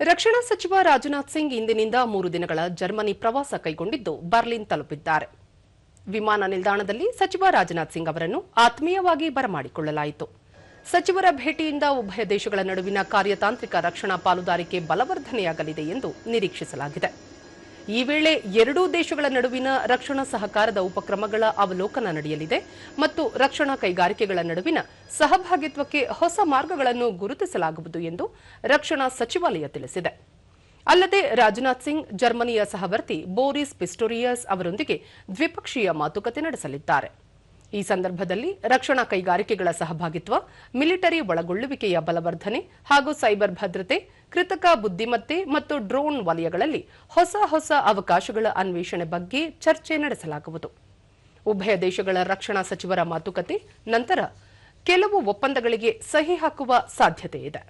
ರಕ್ಷಣಾ ಸಚಿವ ರಾಜನಾಥ್ ಸಿಂಗ್ ಇಂದಿನಿಂದ 3 ದಿನಗಳ ಜರ್ಮನಿ ಪ್ರವಾಸ ಕೈಗೊಂಡಿದ್ದು ಬರ್ಲಿನ್ ತಲುಪಿದ್ದಾರೆ. ವಿಮಾನ ನಿಲ್ದಾಣದಲ್ಲಿ ಸಚಿವ ರಾಜನಾಥ್ ಸಿಂಗ್ ಅವರನ್ನು ಆತ್ಮೀಯವಾಗಿ ಬರಮಾಡಿಕೊಳ್ಳಲಾಯಿತು. ಸಚಿವರ ಭೇಟಿಯಿಂದ ಉಭಯ ದೇಶಗಳ ನಡುವಿನ ಕಾರ್ಯತಾಂತ್ರಿಕ ರಕ್ಷಣಾ ಪಾಲುದಾರಿಕೆ ಬಲವರ್ಧನೆಯಾಗಲಿದೆ ಎಂದು ನಿರೀಕ್ಷಿಸಲಾಗಿದೆ. ಈ ವೇಳೆ ಎರಡೂ ದೇಶಗಳ ನಡುವಿನ ರಕ್ಷಣಾ ಸಹಕಾರದ ಉಪಕ್ರಮಗಳ ಅವಲೋಕನ ನಡೆಯಲಿದೆ ಮತ್ತು ರಕ್ಷಣಾ ಕೈಗಾರಿಕೆಗಳ ನಡುವಿನ ಸಹಭಾಗಿತ್ವಕ್ಕೆ ಹೊಸ ಮಾರ್ಗಗಳನ್ನು ಗುರುತಿಸಲಾಗುವುದು ಎಂದು ರಕ್ಷಣಾ ಸಚಿವಾಲಯ ತಿಳಿಸಿದೆ. ಅಲ್ಲದೆ ರಾಜನಾಥ್ ಸಿಂಗ್ ಜರ್ಮನಿಯ ಸಹವರ್ತಿ ಬೋರಿಸ್ ಪಿಸ್ಟೋರಿಯಸ್ ಅವರೊಂದಿಗೆ ದ್ವಿಪಕ್ಷೀಯ ಮಾತುಕತೆ ನಡೆಸಲಿದ್ದಾರೆ. ಈ ಸಂದರ್ಭದಲ್ಲಿ ರಕ್ಷಣಾ ಕೈಗಾರಿಕೆಗಳ ಸಹಭಾಗಿತ್ವ, ಮಿಲಿಟರಿ ಒಳಗೊಳ್ಳುವಿಕೆಯ ಬಲವರ್ಧನೆ ಹಾಗೂ ಸೈಬರ್ ಭದ್ರತೆ, ಕೃತಕ ಬುದ್ಧಿಮತ್ತೆ ಮತ್ತು ಡ್ರೋನ್ ವಲಯಗಳಲ್ಲಿ ಹೊಸ ಅವಕಾಶಗಳ ಅನ್ವೇಷಣೆ ಬಗ್ಗೆ ಚರ್ಚೆ ನಡೆಸಲಾಗುವುದು. ಉಭಯ ದೇಶಗಳ ರಕ್ಷಣಾ ಸಚಿವರ ಮಾತುಕತೆ ನಂತರ ಕೆಲವು ಒಪ್ಪಂದಗಳಿಗೆ ಸಹಿ ಹಾಕುವ ಸಾಧ್ಯತೆ ಇದೆ.